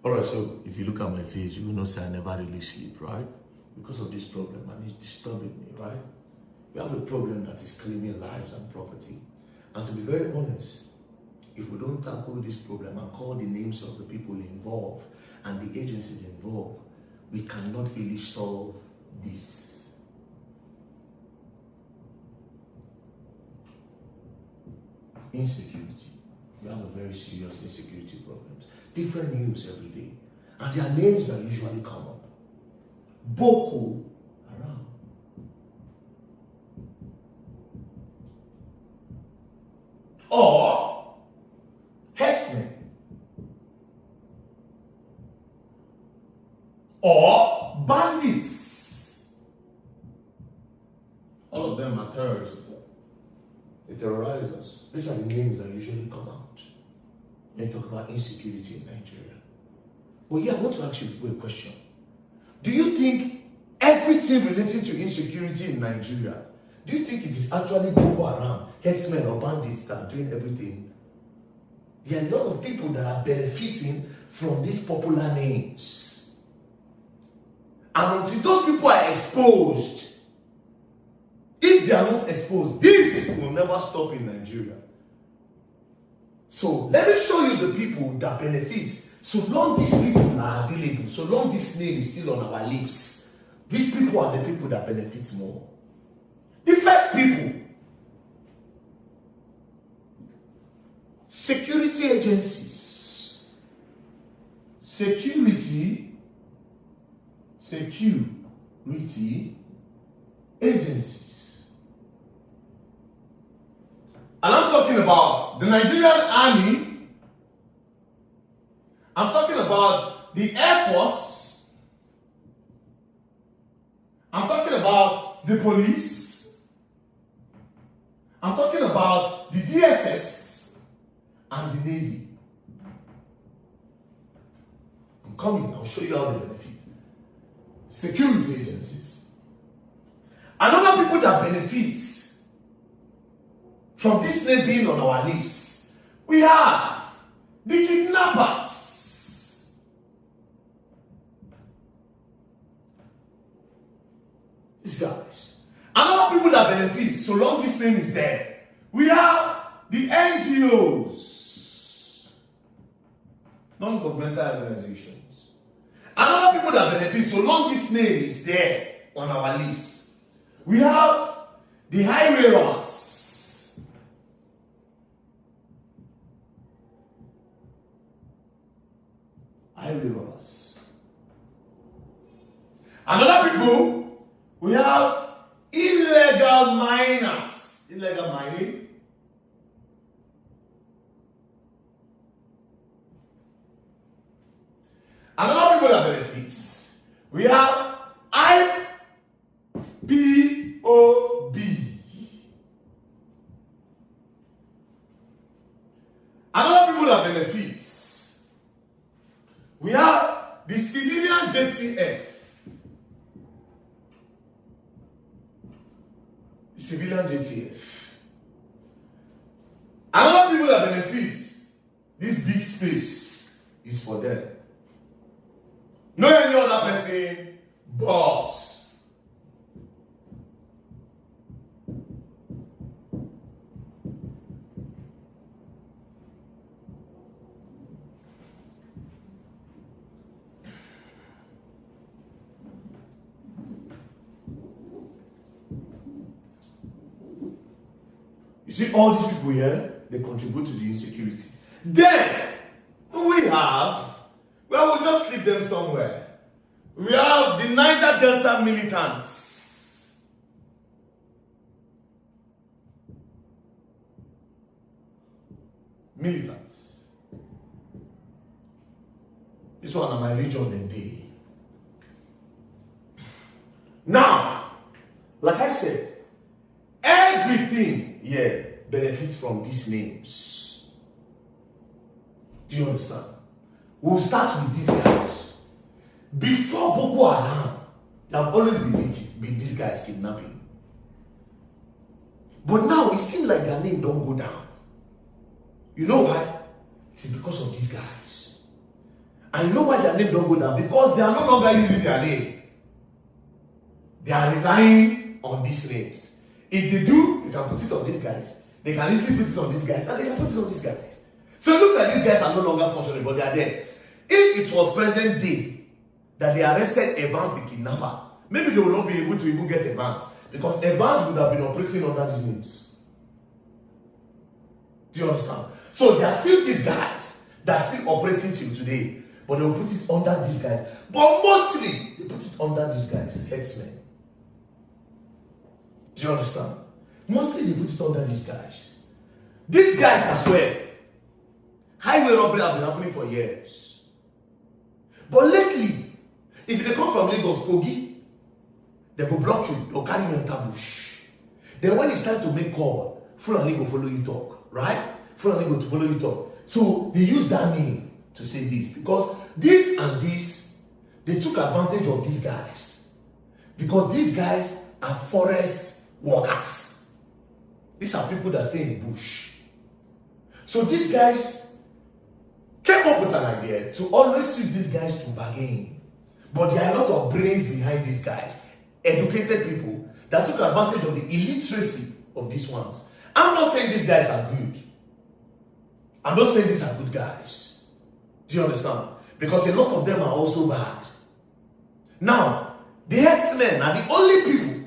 Alright, so if you look at my face, you will know say I never really sleep, right? Because of this problem, and it's disturbing me, right? We have a problem that is claiming lives and property. And to be very honest, if we don't tackle this problem and call the names of the people involved and the agencies involved, we cannot really solve this. Insecurity. We have a very serious insecurity problems. Different news every day. And there are names that usually come up. Boko Haram. Or herdsmen. Or bandits. All of them are terrorists. They terrorize us. These are the names that usually come out when you talk about insecurity in Nigeria. But yeah, I want to ask you people a question. Do you think everything relating to insecurity in Nigeria, do you think it is actually Boko Haram, herdsmen or bandits that are doing everything? There are a lot of people that are benefiting from these popular names. And until those people are exposed, if they are not exposed, this will never stop in Nigeria. So let me show you the people that benefit. So long these people are available, so long this name is still on our lips, these people are the people that benefit more. The first people, security agencies. Security agencies. And I'm talking about the Nigerian Army. I'm talking about the Air Force. I'm talking about the police. I'm talking about the DSS and the Navy. I'm coming, I'll show you how they benefit. Security agencies. Another people that benefit from this name being on our lips, we have the kidnappers. These guys. Another people that benefit, so long this name is there, we have the NGOs, non-governmental organizations. Another people that benefit, so long this name is there on our list, we have the highway runners. Highway runners. Another people, we have illegal miners. Illegal mining. Another people that benefits, we have IPOB. Another people that benefits, we have the civilian JTF. Civilian JTF. Another people that benefits, this big space is for them. No any other person, boss. You see, all these people here, they contribute to the insecurity. Then, we have, well, we'll just leave them somewhere. We have the Niger Delta militants. Militants. This one is my region and day. Now, like I said, everything here benefits from these names. Do you understand? We'll start with these guys. Before Boko Haram, there have always been these guys kidnapping. But now it seems like their name don't go down. You know why? It's because of these guys. And you know why their name don't go down? Because they are no longer using their name. They are relying on these names. If they do, they can put it on these guys. They can easily put it on these guys, and they can put it on these guys. So look at these guys are no longer functioning, but they are there. If it was present day that they arrested Evans the kidnapper, maybe they will not be able to even get Evans, because Evans would have been operating under these names. Do you understand? So there are still these guys that are still operating till today, but they will put it under these guys. But mostly they put it under these guys, headsmen. Do you understand? Mostly they put it under these guys. These guys, I swear, highway robbery have been happening for years. But lately, if they come from Lagos, Kogi, they will block you, they'll carry you enter bush. Then when it's time to make call, Fulani go follow you talk, right? Fulani go to follow you talk. So they use that name to say this, because this and this, they took advantage of these guys. Because these guys are forest workers. These are people that stay in the bush. So these guys came up with an idea to always use these guys to bargain. But there are a lot of brains behind these guys, educated people that took advantage of the illiteracy of these ones. I'm not saying these guys are good. I'm not saying these are good guys. Do you understand? Because a lot of them are also bad. Now, the herdsmen are the only people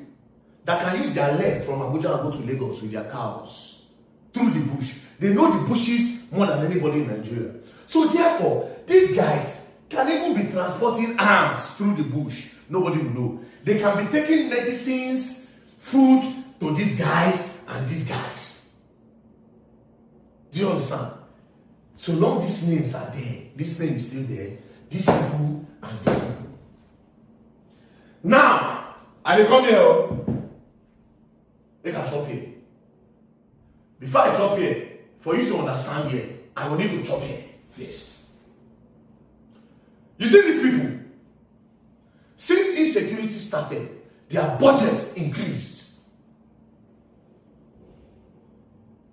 that can use their leg from Abuja and go to Lagos with their cows through the bush. They know the bushes more than anybody in Nigeria. So therefore, these guys can even be transporting arms through the bush. Nobody will know. They can be taking medicines, food to these guys and these guys. Do you understand? So long these names are there, this name is still there, these people and these people. Now, I come here. Make a chop here. Before I chop here, for you to understand here, I will need to chop here first. You see these people, since insecurity started, their budgets increased.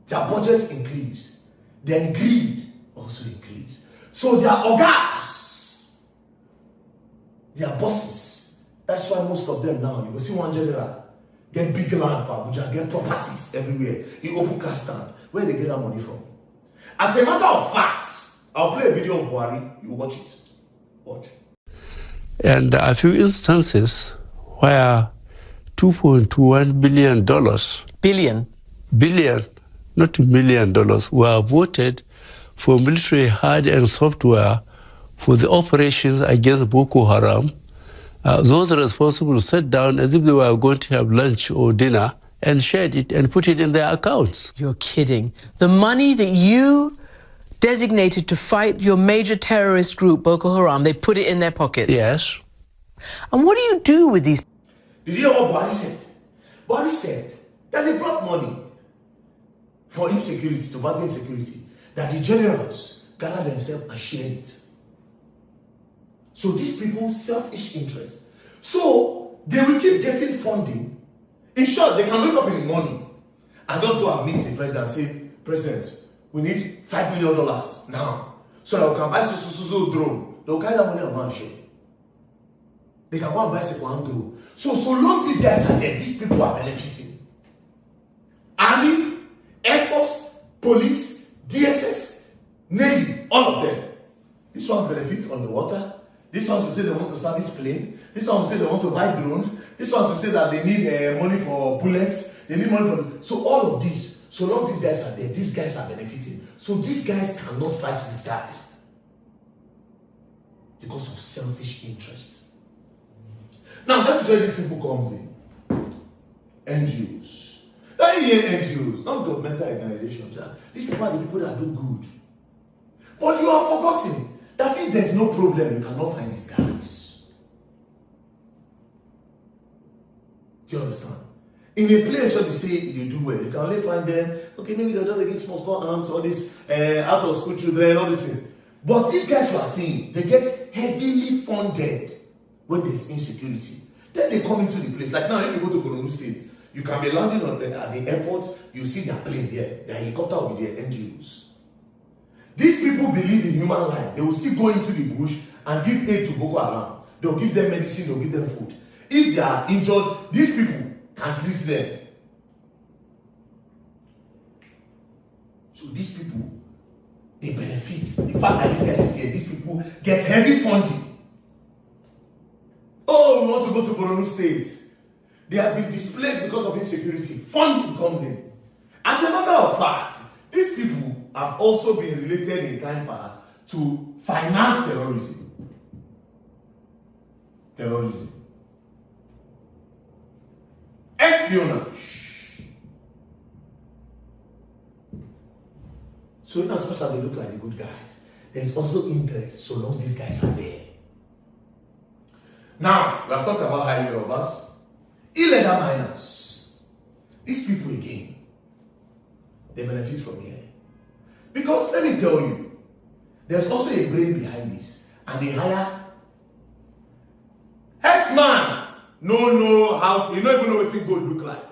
Their budgets increased. Then greed also increased. So their organs, their bosses, that's why most of them now, you will see one general, get big land for Abuja, get properties everywhere. He open cash stand. Where they get that money from? As a matter of fact, I'll play a video of Buhari. You watch it. Watch. And a few instances where $2.21 billion. Billion? Billion, not $1 million, were voted for military hardware and software for the operations against Boko Haram. Those responsible sat down as if they were going to have lunch or dinner and shared it and put it in their accounts. You're kidding. The money that you designated to fight your major terrorist group, Boko Haram, they put it in their pockets? Yes. And what do you do with these? Did you hear what Buhari said? Buhari said that they brought money for insecurity, to battle insecurity, that the generals gathered themselves and shared it. So these people, selfish interest. So they will keep getting funding. In short, they can wake up in the morning and just go and meet the president and say, President, we need $5 million now, so that we can buy so drone. They'll carry that money and go and share. They can go and buy one drone. So long these guys are there, these people are benefiting. Army, Air Force, Police, DSS, Navy, all of them. This one's benefit on the water. This one will say they want to service plane. This one will say they want to buy drone. This one will say that they need money for bullets. They need money for... So all of this, so long these guys are there, these guys are benefiting. So these guys cannot fight these guys because of selfish interest. Now, that's where these people comes in. NGOs. Now you hear NGOs, non-governmental organizations. These people are the people that do good. But you are forgotten that if there's no problem, you cannot find these guys. Do you understand? In a place where they say they do well, you can only find them, okay, maybe they're just against small arms, all this out of school children, all these things. But these guys you are seeing, they get heavily funded when there's insecurity. Then they come into the place. Like now, if you go to Borno State, you can be landing at the airport, you see their plane there, their helicopter will be there, NGOs. These people believe in human life. They will still go into the bush and give aid to Boko Haram. They'll give them medicine, they'll give them food. If they are injured, these people can treat them. So these people, they benefit. The fact that these guys is here, these people get heavy funding. Oh, we want to go to Borno State. They have been displaced because of insecurity. Funding comes in. As a matter of fact, these people have also been related in time past to finance terrorism. Espionage. So in as much as they look like the good guys, there's also interest so long these guys are there. Now, we have talked about highway robbers, illegal miners. These people again, they benefit from here. Because let me tell you, there's also a brain behind this. And they hire headsman. No, how you don't even know what it gold look like.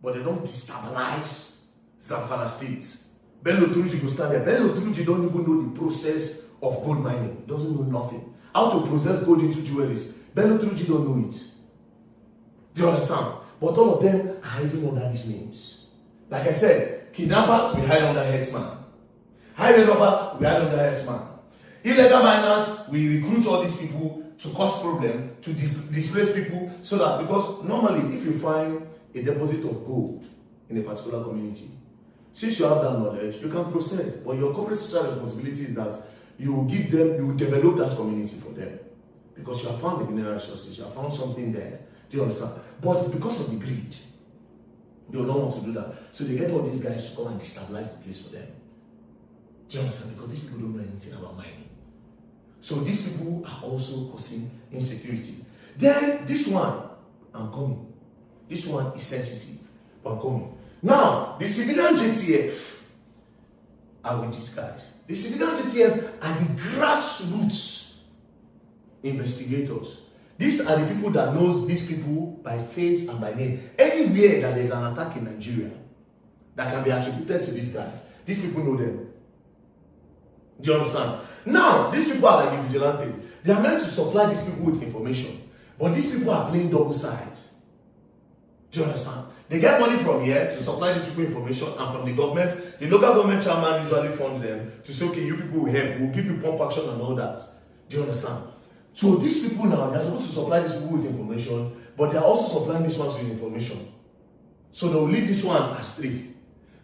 But they don't destabilize Zamfara State. Bello Turuji go stand there. Bello Turuji don't even know the process of gold mining. Doesn't know nothing. How to process gold into jewelries. Bello Turuji don't know it. Do you understand? But all of them are hiding under these names. Like I said, kidnappers, we hide under headsman. Highway robber, we hide under headsman. Illegal miners, we recruit all these people to cause problem, to displace people, so that, because normally if you find a deposit of gold in a particular community, since you have that knowledge, you can process. But your corporate social responsibility is that you give them, you develop that community for them. Because you have found the mineral resources, you have found something there. Do you understand? But it's because of the greed. They don't want to do that. So they get all these guys to come and destabilize the place for them. Do you understand? Because these people don't know anything about mining. So these people are also causing insecurity. Then this one, I'm coming. This one is sensitive, but I'm coming. Now, the civilian JTF are with these guys. The civilian JTF are the grassroots investigators. These are the people that knows these people by face and by name. Anywhere that there's an attack in Nigeria that can be attributed to these guys, these people know them. Do you understand? Now, these people are like the vigilantes. They are meant to supply these people with information. But these people are playing double sides. Do you understand? They get money from here to supply these people information, and from the government, the local government chairman usually funds them to say, okay, you people will help, we'll give you pump action and all that. Do you understand? So these people now, they're supposed to supply these people with information, but they're also supplying these ones with information. So they'll lead this one astray.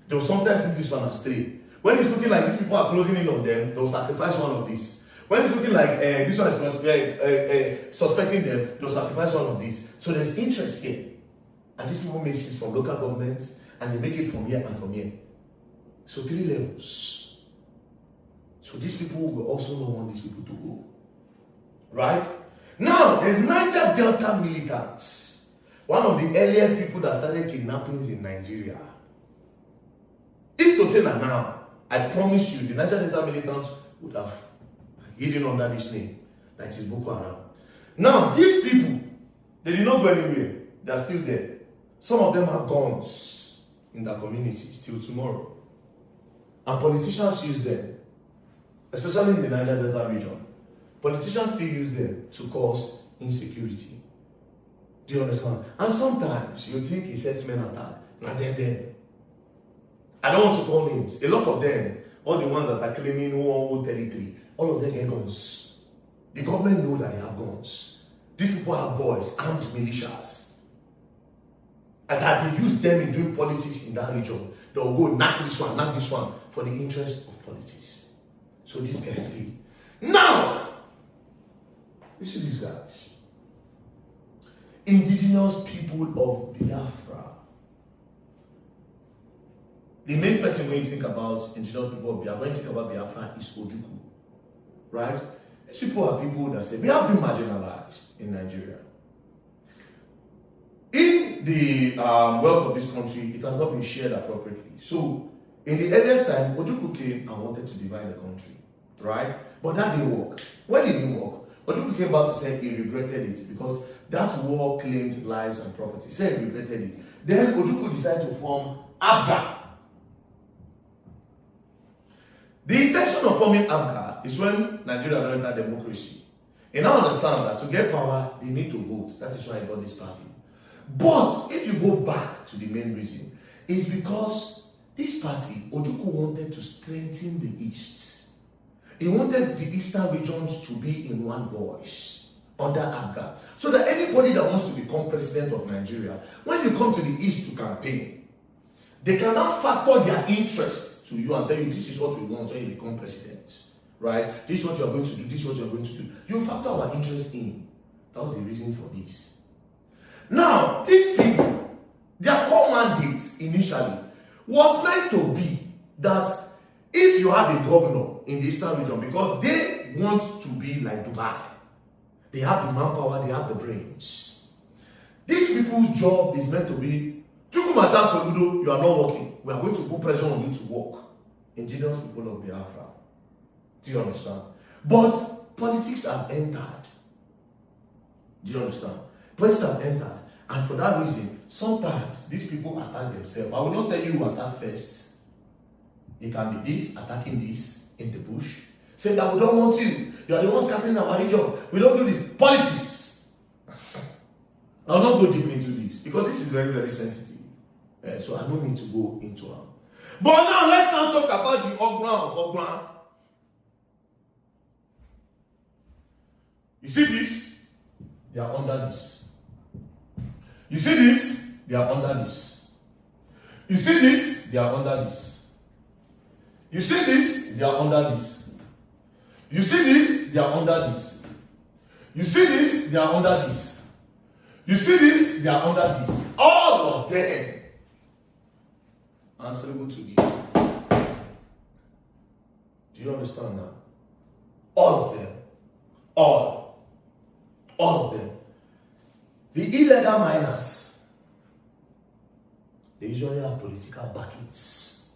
They'll sometimes lead this one astray. When it's looking like these people are closing in on them, they'll sacrifice one of these. When it's looking like this one is suspecting them, they'll sacrifice one of these. So there's interest here. And these people make it from local governments, and they make it from here and from here. So 3 levels. So these people will also not want these people to go. Right? Now, there's Niger Delta militants. One of the earliest people that started kidnappings in Nigeria. If to say that now, I promise you, the Niger Delta militants would have hidden under this name. That is Boko Haram. Now, these people, they did not go anywhere. They are still there. Some of them have guns in their communities till tomorrow. And politicians use them, especially in the Niger Delta region. Politicians still use them to cause insecurity. Do you understand? And sometimes you think it's herdsmen attack. Now they're there. I don't want to call names. A lot of them, all the ones that are claiming whole territory, all of them get guns. The government knows that they have guns. These people have boys, armed militias. And that they use them in doing politics in that region. They'll go knock this one for the interest of politics. So these guys did. Now, you see these guys. Indigenous people of Biafra. The main person when you think about indigenous people of Biafra, when you think about Biafra, is Ojukwu. Right? These people are people that say, we have been marginalized in Nigeria. In the wealth of this country, it has not been shared appropriately. So, in the earliest time, Ojukwu came and wanted to divide the country. Right? But that didn't work. Why did it work? Ojukwu came back to say he regretted it because that war claimed lives and property. He said he regretted it. Then Ojukwu decided to form ABGA. The intention of forming ABGA is when Nigeria don't enter democracy. And I understand that to get power, they need to vote. That is why I got this party. But if you go back to the main reason, it's because this party, Ojukwu, wanted to strengthen the East. He wanted the Eastern regions to be in one voice under ABGA. So that anybody that wants to become president of Nigeria, when you come to the East to campaign, they cannot factor their interests to you and tell you, this is what we want when you become president. Right? This is what you are going to do, this is what you are going to do. You factor our interest in. That was the reason for this. Now, these people, their core mandate initially was meant to be that if you have a governor in the Eastern region, because they want to be like Dubai, they have the manpower, they have the brains. These people's job is meant to be, Chukwumacha Soludo, you are not working. We are going to put pressure on you to work. Indigenous people of Biafra. Do you understand? But politics have entered. Do you understand? Politics have entered. And for that reason, sometimes these people attack themselves. I will not tell you who attack first. It can be this, attacking this in the bush. Saying that we don't want you. You are the ones scattering our region. We don't do this. Politics. I will not go deep into this because this is very, very sensitive. So I don't need to go into it. But now let's now talk about the Ogran of Ogran. You see this? They are under this. You see this? They are under this. You see this? They are under this. You see this? They are under this. You see this? They are under this. You see this? They are under this. You see this? They are under this. All of them answerable to this. Do you understand now? All of them. All of them. The illegal miners, they usually have political backings.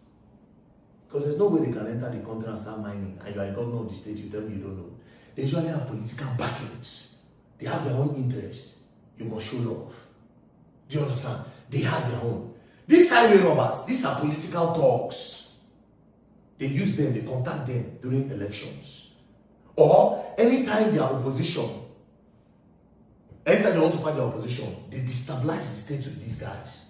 Because there's no way they can enter the country and start mining. And you are a governor of the state, you tell me you don't know. They usually have political backings. They have their own interests. You must show love. Do you understand? They have their own. These highway robbers, these are political talks. They use them, they contact them during elections. Or anytime they are opposition, anytime they want to fight the opposition, they destabilize the state with these guys.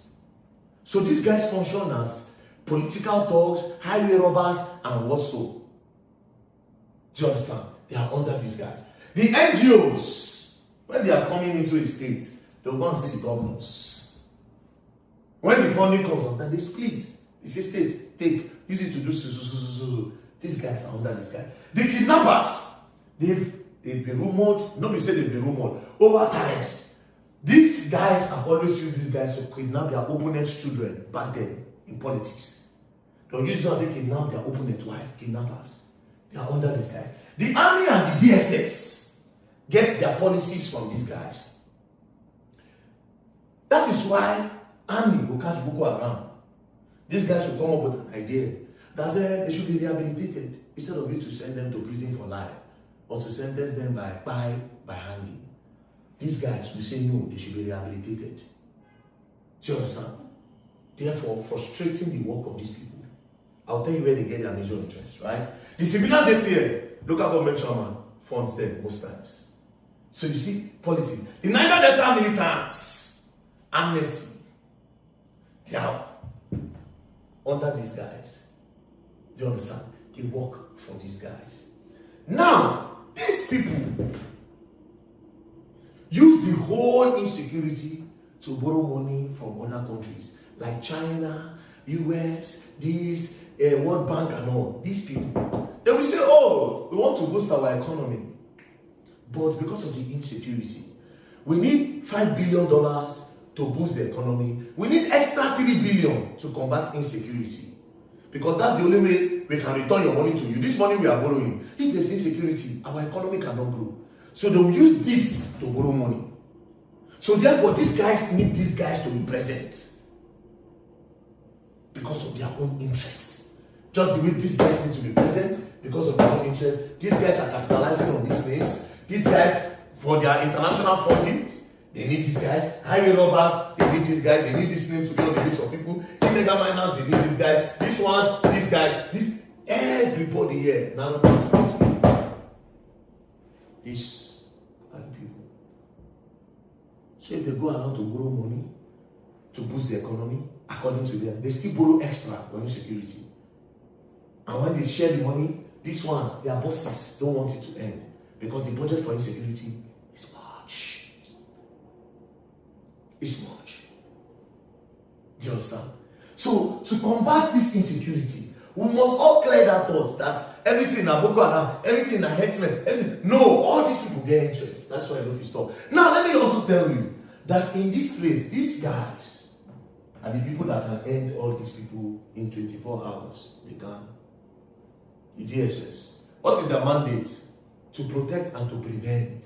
So these guys function as political talks, highway robbers, and what so. Do you understand? They are under these guys. The NGOs, when they are coming into a state, they will go and see the governors. When the funding comes, sometimes they split. They say, state, take, use it to do so. These guys are under this guy. The kidnappers, they've been rumored, nobody said they've been rumored, over times. These guys have always used these guys to kidnap their opponent's children back then in politics. They'll use how they kidnap their opponent's wife, kidnappers. They are under these guys. The army and the DSS get their policies from these guys. That is why army will catch Boko Haram. These guys will come up with an idea that they should be rehabilitated instead of you to send them to prison for life or to sentence them by hanging. These guys will say no, they should be rehabilitated. Do you understand? Therefore, frustrating the work of these people. I'll tell you where they get their major interest, right? The civilian JTL, local government chairman, funds them most times. So you see, politics. The Niger Delta militants, amnesty, they are under these guys. Do you understand? They work for these guys. Now, these people use the whole insecurity to borrow money from other countries like China, US, this, World Bank and all. These people, they will say, oh, we want to boost our economy. But because of the insecurity, we need $5 billion to boost the economy. We need extra 3 billion to combat insecurity. Because that's the only way we can return your money to you. This money we are borrowing, if there's insecurity, our economy cannot grow. So they will use this to borrow money. So therefore, these guys need these guys to be present because of their own interest. Just the way these guys need to be present because of their own interest. These guys are capitalizing on these names. These guys, for their international funding, they need these guys. Highway robbers, they need these guys. They need this name to be on the lips of people. Illegal miners, they need this guy. These ones, these guys. Everybody here now comes to this. These are the people. So if they go around to borrow money to boost the economy, according to them, they still borrow extra for insecurity. And when they share the money, these ones, their bosses don't want it to end because the budget for insecurity is much. It's much. Do you understand? So to combat this insecurity, we must all clear that thought that everything in Boko Haram, everything in headsmen, everything. No, all these people get interest. That's why I don't stop. Now let me also tell you that in this place, these guys are the people that can end all these people in 24 hours. They can. The DSS. What is their mandate? To protect and to prevent.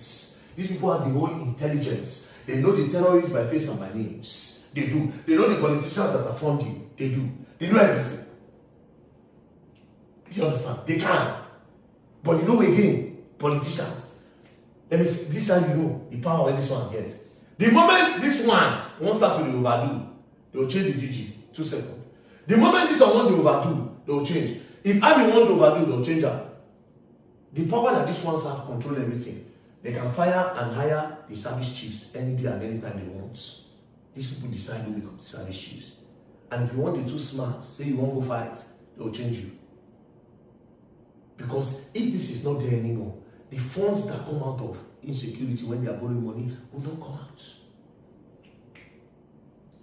These people have the whole intelligence. They know the terrorists by face and by names. They do. They know the politicians that are funding. They do. They know everything. Do you understand? They can. But you know again, politicians. Let me see, this is how you know the power where this one gets. The moment this one won't start to overdo, they will change the GG. 2 seconds. The moment this one won't overdo, they will change. If Army want to overdo, they will change that. The power that these ones have control everything. They can fire and hire the service chiefs any day and any time they want. These people decide who become the service chiefs. And if you want the too smart, say you won't go fight, they will change you. Because if this is not there anymore, the funds that come out of insecurity when they are borrowing money will not come out.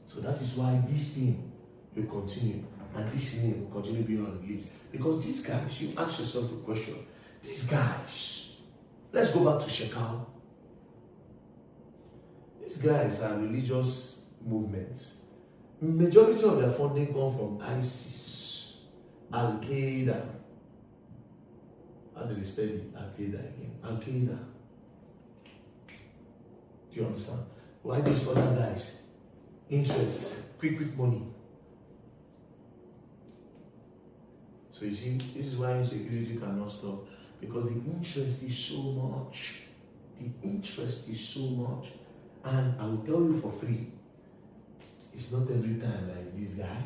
So that is why this thing will continue and this thing will continue being on the lips. Because these guys, you ask yourself a question. These guys, let's go back to Shekau. These guys are religious movements. Majority of their funding comes from ISIS, Al-Qaeda. How do they spell it? Al-Qaeda again. Al-Qaeda. Do you understand? Why these other guys? Interest, quick money. So you see, this is why insecurity cannot stop. Because the interest is so much. The interest is so much. And I will tell you for free, it's not every time like this guy.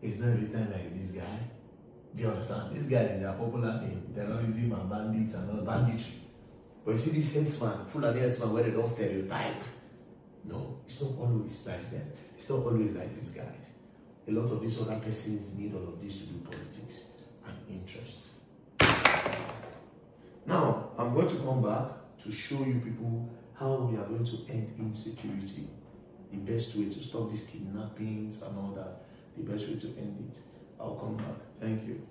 It's not every time like this guy. Do you understand? This guy is a popular name. Terrorism and bandits and all banditry. But you see this headsman, full of headsman where they don't stereotype. No, it's not always like them. It's not always like these guys. A lot of these other persons need all of this to do politics and interest. Now, I'm going to come back to show you people how we are going to end insecurity. The best way to stop these kidnappings and all that. The best way to end it. I'll come back. Thank you.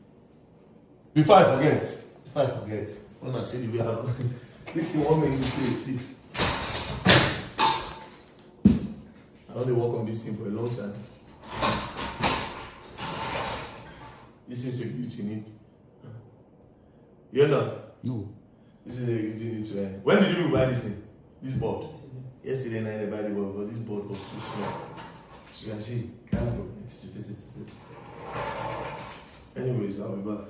Before I forget, when I say the way I have this thing won't make me feel see. I only work on this thing for a long time. This is security need. You know? No. This is security need to end. When did you buy this thing? This board? Yesterday night I buy the board because this board was too small. So you can see, anyways, I'll be back.